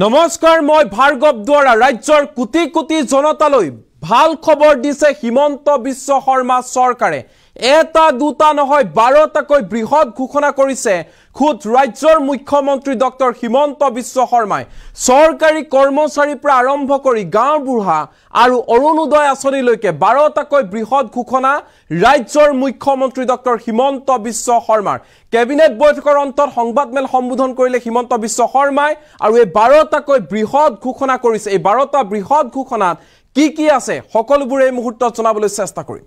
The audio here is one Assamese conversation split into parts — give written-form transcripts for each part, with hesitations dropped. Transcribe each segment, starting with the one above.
নমস্কাৰ মই ভাৰ্গৱ দুৱাৰা ৰাজ্যৰ কোটি কোটি জনতালৈ ভাল খবৰ দিছে হিমন্ত বিশ্ব শৰ্মা চৰকাৰে এটা দুটা নহয় 12টাকৈ বৃহৎ ঘোষণা কৰিছে খুদ ৰাজ্যৰ মুখ্যমন্ত্ৰী ডক্টৰ হিমন্ত বিশ্ব শৰ্মাই চৰকাৰী কৰ্মচাৰীৰ পৰা আৰম্ভ কৰি গাঁও বুঢ়া আৰু অৰুণোদয় আঁচনিলৈকে 12টাকৈ বৃহৎ ঘোষণা ৰাজ্যৰ মুখ্যমন্ত্ৰী ডক্টৰ হিমন্ত বিশ্ব শৰ্মাৰ কেবিনেট বৈঠকৰ অন্তত সংবাদমেল সম্বোধন কৰিলে হিমন্ত বিশ্ব শৰ্মাই আৰু এই 12টাকৈ বৃহৎ ঘোষণা কৰিছে এই 12টা বৃহৎ ঘোষণাত কি আছে সকলোবোৰ এই মুহূৰ্তত জনাবলৈ চেষ্টা কৰিম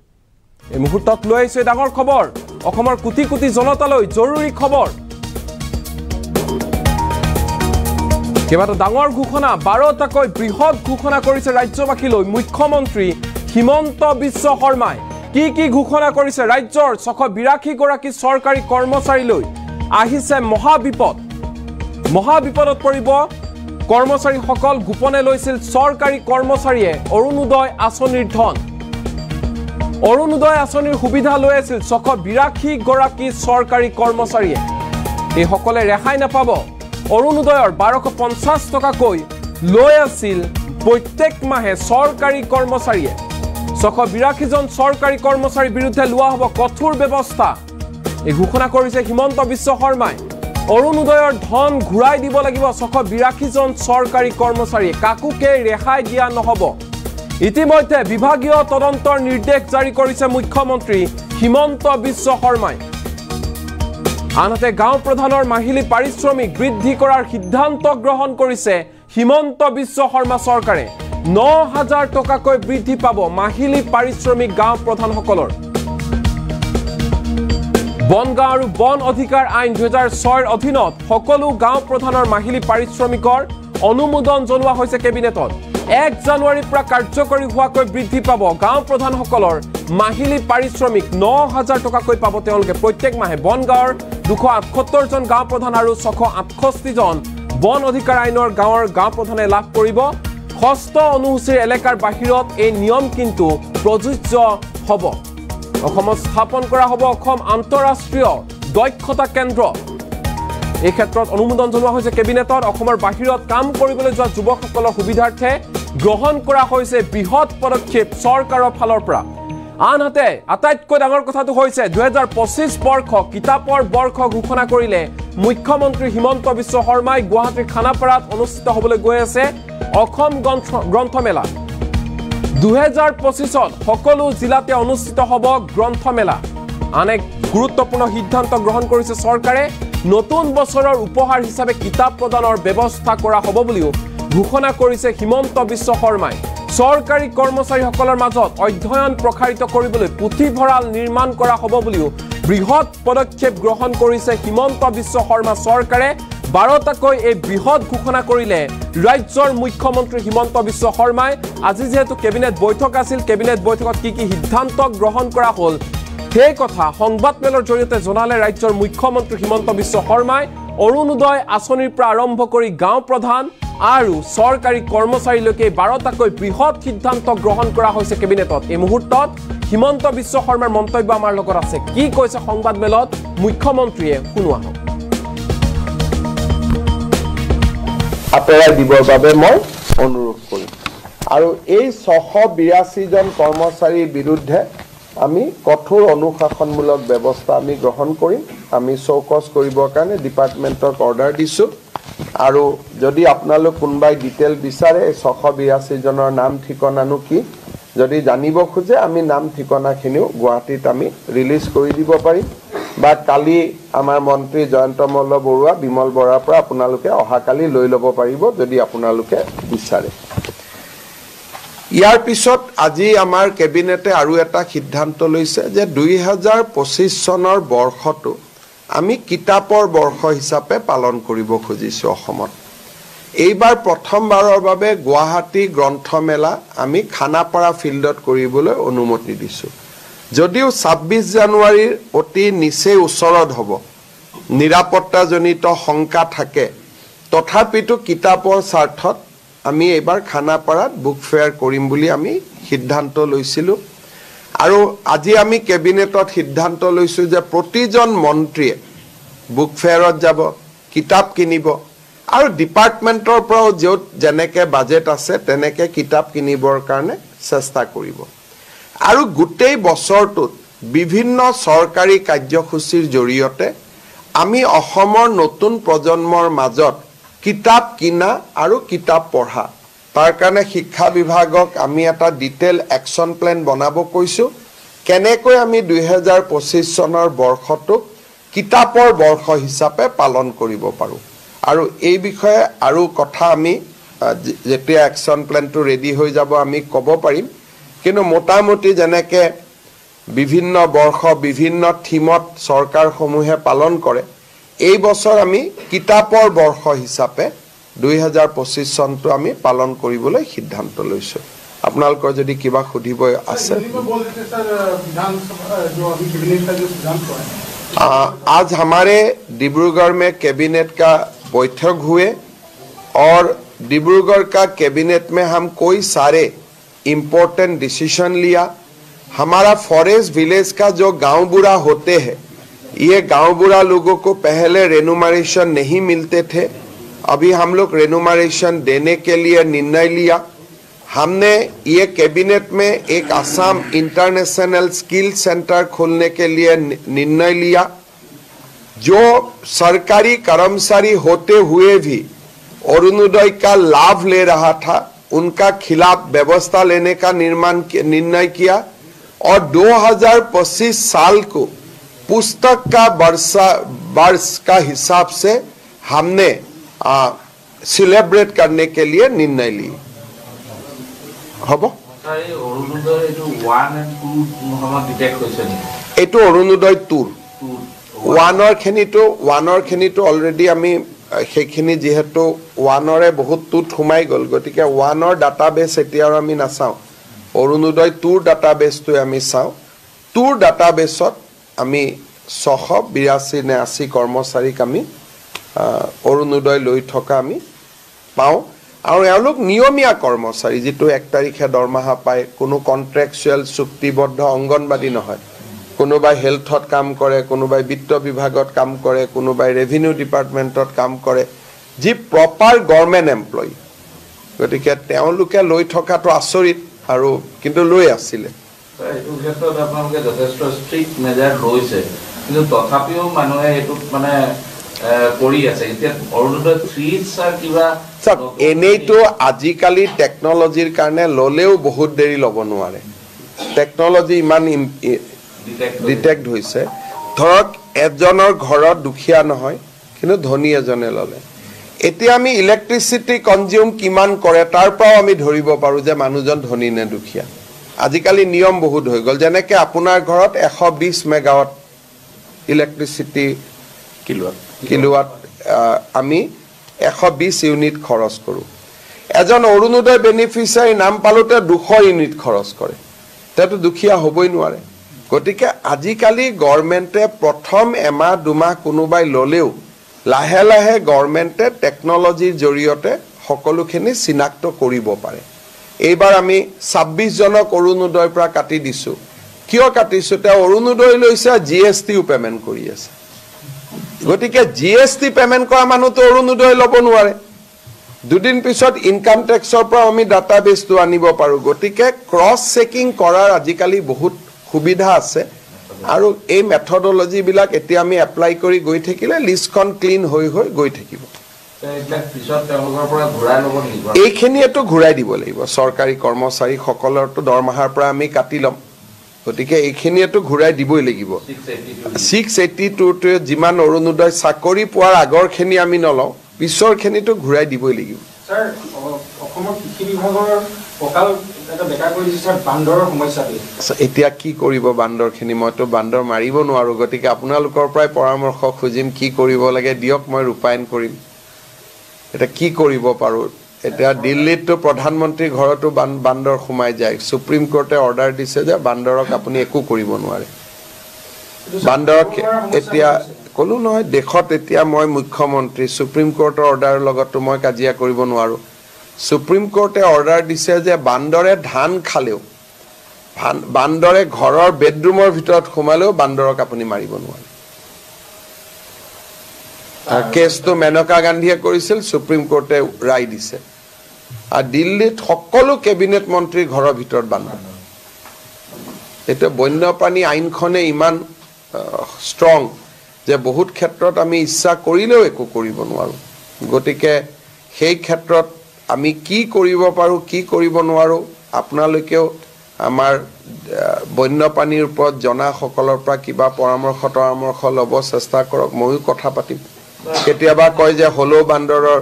এই মুহূৰ্তত লৈ আহিছে ডাঙৰ খবৰ অসমৰ কোটি কোটি জনতালৈ জৰুৰী খবৰ কেবাটা ডাঙৰ ঘোষণা 12টাকৈ বৃহৎ ঘোষণা কৰিছে ৰাজ্যবাসীলৈ মুখ্যমন্ত্ৰী হিমন্ত বিশ্ব শৰ্মাই কি ঘোষণা কৰিছে ৰাজ্যৰ 682 গৰাকী চৰকাৰী কৰ্মচাৰীলৈ আহিছে মহাবিপদত পৰিব কৰ্মচাৰীসকল গোপনে লৈছিল চৰকাৰী কৰ্মচাৰীয়ে অৰুণোদয় আঁচনিৰ ধন অৰুণোদয় আঁচনিৰ সুবিধা লৈ আছিল 682 গৰাকী চৰকাৰী কৰ্মচাৰীয়ে এই সকলে ৰেহাই নাপাব অৰুণোদয়ৰ 1250 টকাকৈ লৈ আছিল প্ৰত্যেক মাহে চৰকাৰী কৰ্মচাৰীয়ে 682 জন চৰকাৰী কৰ্মচাৰীৰ বিৰুদ্ধে লোৱা হ'ব কঠোৰ ব্যৱস্থা এই ঘোষণা কৰিছে হিমন্ত বিশ্ব শৰ্মাই অৰুণোদয়ৰ ধন ঘূৰাই দিব লাগিব 682 জন চৰকাৰী কৰ্মচাৰীয়ে কাকুকে ৰেহাই দিয়া নহব ইতিমধ্যে বিভাগীয় তদন্তৰ নিৰ্দেশ জাৰি কৰিছে মুখ্যমন্ত্ৰী হিমন্ত বিশ্ব শৰ্মাই আনহাতে গাঁও প্ৰধানৰ মাহিলী পাৰিশ্ৰমিক বৃদ্ধি কৰাৰ সিদ্ধান্ত গ্ৰহণ কৰিছে হিমন্ত বিশ্ব শৰ্মা চৰকাৰে 9000 টকাকৈ বৃদ্ধি পাব মাহিলী পাৰিশ্ৰমিক গাঁও প্ৰধানসকলৰ বনগাঁও আৰু বন অধিকাৰ আইন 2006 ৰ অধীনত সকলো গাঁও প্ৰধানৰ মাহিলী পাৰিশ্ৰমিকৰ অনুমোদন জনোৱা হৈছে কেবিনেটত 1 জানুৱাৰীৰ পৰা কাৰ্যকৰী হোৱাকৈ বৃদ্ধি পাব গাঁও প্ৰধানসকলৰ মাহিলী পাৰিশ্ৰমিক 9000 টকাকৈ পাব তেওঁলোকে প্ৰত্যেক মাহে বনগাঁৱৰ 278 জন গাঁও প্ৰধান আৰু 668 জন বন অধিকাৰ আইনৰ গাঁৱৰ গাঁও প্ৰধানে লাভ কৰিব ষষ্ঠ অনুসূচীৰ এলেকাৰ বাহিৰত এই নিয়ম কিন্তু প্ৰযোজ্য হ'ব অসমত স্থাপন কৰা হ'ব অসম আন্তঃৰাষ্ট্ৰীয় দক্ষতা কেন্দ্ৰ এই ক্ষেত্ৰত অনুমোদন জনোৱা হৈছে কেবিনেটত অসমৰ বাহিৰত কাম কৰিবলৈ যোৱা যুৱকসকলৰ সুবিধাৰ্থে গ্ৰহণ কৰা হৈছে বৃহৎ পদক্ষেপ চৰকাৰৰ ফালৰ পৰা আনহাতে আটাইতকৈ ডাঙৰ কথাটো হৈছে 2025 বৰ্ষ কিতাপৰ বৰ্ষ ঘোষণা কৰিলে মুখ্যমন্ত্ৰী হিমন্ত বিশ্ব শৰ্মাই গুৱাহাটীৰ খানাপাৰাত অনুষ্ঠিত হ'বলৈ গৈ আছে অসম গ্ৰন্থমেলা 2025ত সকলো জিলাতে অনুষ্ঠিত হ'ব গ্ৰন্থমেলা আনেক গুৰুত্বপূৰ্ণ সিদ্ধান্ত গ্ৰহণ কৰিছে চৰকাৰে নতুন বছৰৰ উপহাৰ হিচাপে কিতাপ প্ৰদানৰ ব্যৱস্থা কৰা হ'ব বুলিও ঘোষণা কৰিছে হিমন্ত বিশ্ব শৰ্মাই চৰকাৰী কৰ্মচাৰীসকলৰ মাজত অধ্যয়ন প্ৰসাৰিত কৰিবলৈ পুথিভঁৰাল নিৰ্মাণ কৰা হ'ব বুলিও বৃহৎ পদক্ষেপ গ্ৰহণ কৰিছে হিমন্ত বিশ্ব শৰ্মা চৰকাৰে 12টাকৈ এই বৃহৎ ঘোষণা কৰিলে ৰাজ্যৰ মুখ্যমন্ত্ৰী হিমন্ত বিশ্ব শৰ্মাই আজি যেহেতু কেবিনেট বৈঠক আছিল কেবিনেট বৈঠকত কি সিদ্ধান্ত গ্ৰহণ কৰা হ'ল সেই কথা সংবাদমেলৰ জৰিয়তে জনালে ৰাজ্যৰ মুখ্যমন্ত্ৰী হিমন্ত বিশ্ব শৰ্মাই অৰুণোদয় আঁচনিৰ পৰা আৰম্ভ কৰি গাঁও প্ৰধান আৰু চৰকাৰী কৰ্মচাৰীলৈকে 12টাকৈ বৃহৎ সিদ্ধান্ত গ্ৰহণ কৰা হৈছে কেবিনেটত এই মুহূৰ্তত হিমন্ত বিশ্ব শৰ্মাৰ মন্তব্য আমাৰ লগত আছে কি কৈছে সংবাদমেলত মুখ্যমন্ত্ৰীয়ে শুনোৱা হ'ব আঁতৰাই দিবৰ বাবে মই অনুৰোধ কৰিম আৰু এই 682 জন কৰ্মচাৰীৰ বিৰুদ্ধে আমি কঠোৰ অনুশাসনমূলক ব্যৱস্থা আমি গ্ৰহণ কৰিম আমি চৌকছ কৰিবৰ কাৰণে ডিপাৰ্টমেণ্টক অৰ্ডাৰ দিছোঁ আৰু যদি আপোনালোক কোনোবাই ডিটেইল বিচাৰে 682 জনৰ নাম ঠিকনানো কি যদি জানিব খোজে আমি নাম ঠিকনাখিনিও গুৱাহাটীত আমি ৰিলিজ কৰি দিব পাৰিম বা কালি আমাৰ মন্ত্ৰী জয়ন্ত মল্ল বৰুৱা বিমল বৰাৰ পৰা আপোনালোকে অহাকালি লৈ ল'ব পাৰিব যদি আপোনালোকে বিচাৰে ইয়াৰ পিছত আজি আমাৰ কেবিনেটে আৰু এটা সিদ্ধান্ত লৈছে যে 2025 চনৰ বৰ্ষটো আমি কিতাপৰ বৰ্ষ হিচাপে পালন কৰিব খুজিছো অসমত এইবাৰ প্ৰথমবাৰৰ বাবে গুৱাহাটী গ্ৰন্থমেলা আমি খানাপাৰা ফিল্ডত কৰিবলৈ অনুমতি দিছো যদিও 26 জানুৱাৰীৰ অতি নিচে ওচৰত হ'ব নিৰাপত্তাজনিত শংকা থাকে তথাপিতো কিতাপৰ স্বাৰ্থত আমি এবাৰ খানাপাৰাত বুক ফেয়াৰ কৰিম বুলি আমি সিদ্ধান্ত লৈছিলো আৰু আজি আমি কেবিনেটত সিদ্ধান্ত লৈছো যে প্ৰতিজন মন্ত্ৰীয়ে বুক ফেয়াৰত যাব কিতাপ কিনিব আৰু ডিপাৰ্টমেণ্টৰ পৰাও য'ত যেনেকৈ বাজেট আছে তেনেকৈ কিতাপ কিনিবৰ কাৰণে চেষ্টা কৰিব আৰু গোটেই বছৰটোত বিভিন্ন চৰকাৰী কাৰ্যসূচীৰ জৰিয়তে আমি অসমৰ নতুন প্ৰজন্মৰ মাজত কিতাপ কিনা আৰু কিতাপ পঢ়া তাৰ কাৰণে শিক্ষা বিভাগক আমি এটা ডিটেইল একশ্যন প্লেন বনাব কৈছোঁ কেনেকৈ আমি 2025 চনৰ বৰ্ষটোক কিতাপৰ বৰ্ষ হিচাপে পালন কৰিব পাৰোঁ আৰু এই বিষয়ে আৰু কথা আমি যেতিয়া একশ্যন প্লেনটো ৰেডি হৈ যাব আমি ক'ব পাৰিম কিন্তু মোটামুটি যেনেকৈ বিভিন্ন বৰ্ষ বিভিন্ন থিমত চৰকাৰসমূহে পালন কৰে এই বছৰ আমি কিতাপৰ বৰ্ষ হিচাপে 2025 চনটো আমি পালন কৰিবলৈ সিদ্ধান্ত লৈছোঁ আপোনালোকৰ যদি কিবা সুধিব আছে आज हमारे डिब्रूगढ़ में कैबिनेट का बैठक हुए और डिब्रूगढ़ का कैबिनेट में हम कोई सारे इम्पोर्टेंट डिसीजन लिया हमारा फॉरेस्ट विलेज का जो गांव बूढ़ा होते हैं ये गांव बूढ़ा लोगों को पहले रेनुमरेशन नहीं मिलते थे अभी हम लोग रेनुमरेशन देने के लिए निर्णय लिया हमने ये कैबिनेट में एक असम इंटरनेशनल स्किल सेंटर खोलने के लिए निर्णय लिया जो सरकारी कर्मचारी होते हुए भी अरुणोदय का लाभ ले रहा था उनका खिलाफ व्यवस्था लेने का निर्णय किया और 2025 साल को पुस्तक का वर्ष का हिसाब से हमने सेलिब्रेट करने के लिए निर्णय ली হব এইটো অৰুণোদয় টুৰ ওৱানৰ খিনিটো অলৰেডি আমি সেইখিনি যিহেতু ওৱানৰে বহুত টুত সোমাই গ'ল গতিকে ওৱানৰ ডাটাবেছ এতিয়া আৰু আমি নাচাওঁ অৰুণোদয় টুৰ ডাটাবেছটো আমি চাওঁ টুৰ ডাটাবেছত আমি 682 নে 80 কৰ্মচাৰীক আমি অৰুণোদয় লৈ থকা আমি পাওঁ আৰু এওঁলোক নিয়মীয়া কৰ্মচাৰী যেটো 1 তাৰিখে দৰমহা পায় কোনো কন্ট্ৰাকচুৱেল চুক্তিবদ্ধ অংগনবাদী নহয় কোনোবাই হেলথত কাম কৰে কোনোবাই বিত্ত বিভাগত কাম কৰে কোনোবাই ৰেভিনিউ ডিপাৰ্টমেণ্টত কাম কৰে যি প্ৰপাৰ গভৰ্ণমেণ্ট এমপ্লয়ি গতিকে তেওঁলোকে লৈ থকাটো আচৰিত আৰু কিন্তু লৈ আছিলে এইটো ক্ষেত্ৰত আপোনালোকে যথেষ্ট ষ্ট্ৰিক্ট মেজাৰ লৈছে কিন্তু তথাপিও মানুহে এইটো মানে কৰি আছে এতিয়া অৰুণোদয় 3 স্যাৰ কিবা স্যাৰ এনেইটো আজিকালি টেকনলজিৰ কাৰণে ললেও বহুত দেৰি ল'ব নোৱাৰে টেকনলজি ইমান ডিটেক্ট হৈছে ধৰক এজনৰ ঘৰত দুখীয়া নহয় কিন্তু ধনী এজনে ললে এতিয়া আমি ইলেক্ট্ৰিচিটি কনজিউম কিমান কৰে তাৰ পৰাও আমি ধৰিব পাৰো যে মানুহজন ধনী নে দুখীয়া আজিকালি নিয়ম বহুত হৈ গল যেনেকৈ আপোনাৰ ঘৰত 120 মেগাৱাট ইলেক্ট্ৰিচিটি কিলোৱাট আমি 120 ইউনিট খৰচ কৰো এজন অৰুণোদয় বেনিফিচিয়াৰী নাম পালোতে 200 ইউনিট খৰচ কৰে তেটো দুখীয়া হ'বই নোৱাৰে গতিকে আজিকালি গভৰ্ণমেণ্টে প্ৰথম এমাহ দুমাহ কোনোবাই ললেও লাহে লাহে গভৰ্ণমেণ্টে টেকনলজিৰ জৰিয়তে সকলোখিনি চিনাক্ত কৰিব পাৰে এইবাৰ আমি 26 জনক অৰুণোদয়ৰ পৰা কাটি দিছো কিয় কাটিছো তে অৰুণোদয় লৈছে জিএসটিও পেমেন্ট কৰি আছে গতিকে জিএসটি পেমেন্ট কৰা মানুহটো অৰুণোদয় ল'ব নোৱাৰে দুদিন পিছত ইনকাম টেক্সৰ পৰা আমি ডাটাবেছটো আনিব পাৰো গতিকে ক্ৰছ চেকিং কৰাৰ আজিকালি বহুত সুবিধা আছে আৰু এই মেথডলজি বিলাক এতিয়া আমি এপ্লাই কৰি গৈ থাকিলে লিষ্টখন ক্লিন হৈ গৈ থাকিব এইখিনিয়েতো ঘূৰাই দিব লাগিব চৰকাৰী কৰ্মচাৰী সকলৰটো দৰমহাৰ পৰা আমি কাটি ল'ম গতিকে এইখিনিয়েতো ঘূৰাই দিবই লাগিব 682 টো যিমান অৰুণোদয় চাকৰি পোৱাৰ আগৰখিনি আমি নলওঁ পিছৰখিনিতো ঘূৰাই দিবই লাগিব স্যাৰ অসমৰ কৃষি বিভাগৰ পকাল এটা বেকা কৰি দিছে বান্দৰৰ সমস্যাটো এতিয়া কি কৰিব বান্দৰখিনি মইতো বান্দৰ মাৰিব নোৱাৰো গতিকে আপোনালোকৰ পৰাই পৰামৰ্শ খুজিম কি কৰিব লাগে দিয়ক মই ৰূপায়ণ কৰিম এটা কি কৰিব পাৰো এটা দিল্লীত প্ৰধানমন্ত্ৰীৰ ঘৰতো বান্দৰ সোমাই যায় সুপ্ৰিম কোৰ্টে অৰ্ডাৰ দিছে যে বান্দৰক আপুনি একো কৰিব নোৱাৰে বান্দৰক এতিয়া কোনো নহয় দেখত এতিয়া মই মুখ্যমন্ত্ৰী সুপ্ৰিম কোৰ্টৰ অৰ্ডাৰৰ লগতো মই কাজিয়া কৰিব নোৱাৰো সুপ্ৰিম কোৰ্টে অৰ্ডাৰ দিছে যে বান্দৰে ধান খালেও বান্দৰে ঘৰৰ বেডৰুমৰ ভিতৰত সোমালেও বান্দৰক আপুনি মাৰিব নোৱাৰে কেছটো মেনকা গান্ধীয়ে কৰিছিল, সুপ্ৰিম কোৰ্টে ৰায় দিছে। আৰু দিল্লীত সকলো কেবিনেট মন্ত্ৰীৰ ঘৰৰ ভিতৰত বান্ধ। এইটো বন্যপ্ৰাণী আইনখনে ইমান ষ্ট্ৰং যে বহুত ক্ষেত্ৰত আমি ইচ্ছা কৰিলেও একো কৰিব নোৱাৰোঁ। গতিকে সেই ক্ষেত্ৰত আমি কি কৰিব পাৰোঁ, কি কৰিব নোৱাৰোঁ, আপোনালোকেও আমাৰ বন্যপ্ৰাণীৰ ওপৰত জনাসকলৰ পৰা কিবা পৰামৰ্শ ল'ব চেষ্টা কৰক। ময়ো কথা পাতিম। কেতিয়াবা কয় যে হলৌ বান্দৰৰ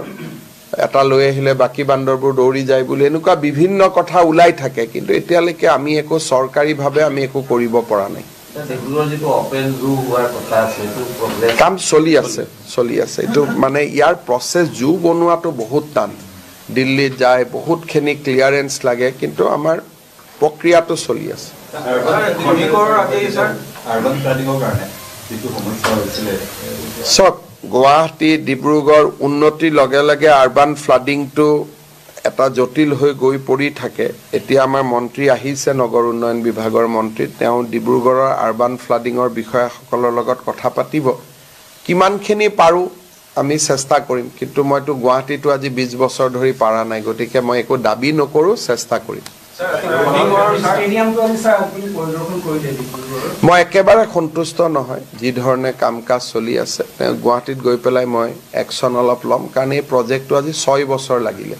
এটা লৈ আহিলে বাকী বান্দৰবোৰ দৌৰি যায় বুলি, এনেকুৱা বিভিন্ন কথা ওলাই থাকে। কিন্তু এতিয়ালৈকে আমি একো চৰকাৰীভাৱে আমি একো কৰিব পৰা নাই। কাম চলি আছে। এইটো মানে ইয়াৰ প্ৰচেছ জু বনোৱাটো বহুত টান। দিল্লীত যায় বহুতখিনি ক্লিয়াৰেঞ্চ লাগে, কিন্তু আমাৰ প্ৰক্ৰিয়াটো চলি আছে। চক গুৱাহাটী ডিব্ৰুগড় উন্নতিৰ লগে লগে আৰবান ফ্লাডিংটো এটা জটিল হৈ গৈ পৰি থাকে। এতিয়া আমাৰ মন্ত্ৰী আহিছে, নগৰ উন্নয়ন বিভাগৰ মন্ত্ৰী, তেওঁ ডিব্ৰুগড়ৰ আৰবান ফ্লাডিঙৰ বিষয়াসকলৰ লগত কথা পাতিব। কিমানখিনি পাৰোঁ আমি চেষ্টা কৰিম, কিন্তু মইতো গুৱাহাটীটো আজি 20 বছৰ ধৰি পাৰা নাই। গতিকে মই একো দাবী নকৰোঁ, চেষ্টা কৰিম। মই একেবাৰে সন্তুষ্ট নহয় যি ধৰণে কাম কাজ চলি আছে। গুৱাহাটীত গৈ পেলাই মই একশ্যন অলপ ল'ম, কাৰণ এই প্ৰজেক্টটো আজি 6 বছৰ লাগিলে।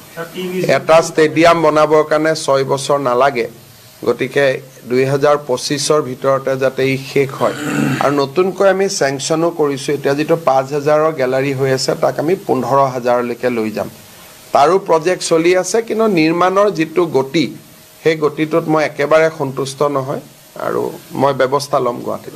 এটা ষ্টেডিয়াম বনাবৰ কাৰণে 6 বছৰ নালাগে। গতিকে 2025ৰ ভিতৰতে যাতে ই শেষ হয়। আৰু নতুনকৈ আমি চেংচনো কৰিছোঁ। এতিয়া যিটো 5000ৰ গেলাৰী হৈ আছে তাক আমি 15000লৈকে লৈ যাম। তাৰো প্ৰজেক্ট চলি আছে, কিন্তু নিৰ্মাণৰ যিটো গতি সেই গতিটোত মই একেবাৰে সন্তুষ্ট নহয়, আৰু মই ব্যৱস্থা ল'ম গুৱাহাটীত।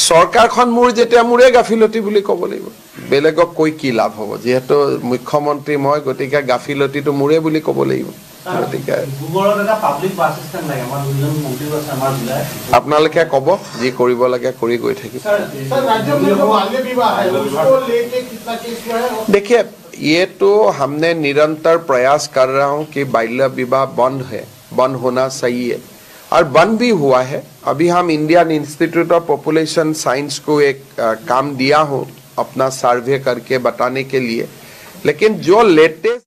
চৰকাৰখন মোৰ যেতিয়া মোৰে গাফিলতি বুলি ক'ব লাগিব। বেলেগক কৈ কি লাভ হ'ব? যিহেতু মুখ্যমন্ত্ৰী মই, গতিকে গাফিলতিটো মোৰে বুলি ক'ব লাগিব। গতিকে আপোনালোকে ক'ব, যি কৰিব লাগে কৰি গৈ থাকিব। देखिए, ये तो हमने निरंतर प्रयास कर रहा हूँ कि बाल्य विवाह बंद होना सही है, और बंद भी हुआ है। अभी हम Indian institute of population science को एक काम दिया हूँ अपना सर्वे करके बताने के लिए। लेकिन जो लेटेस्ट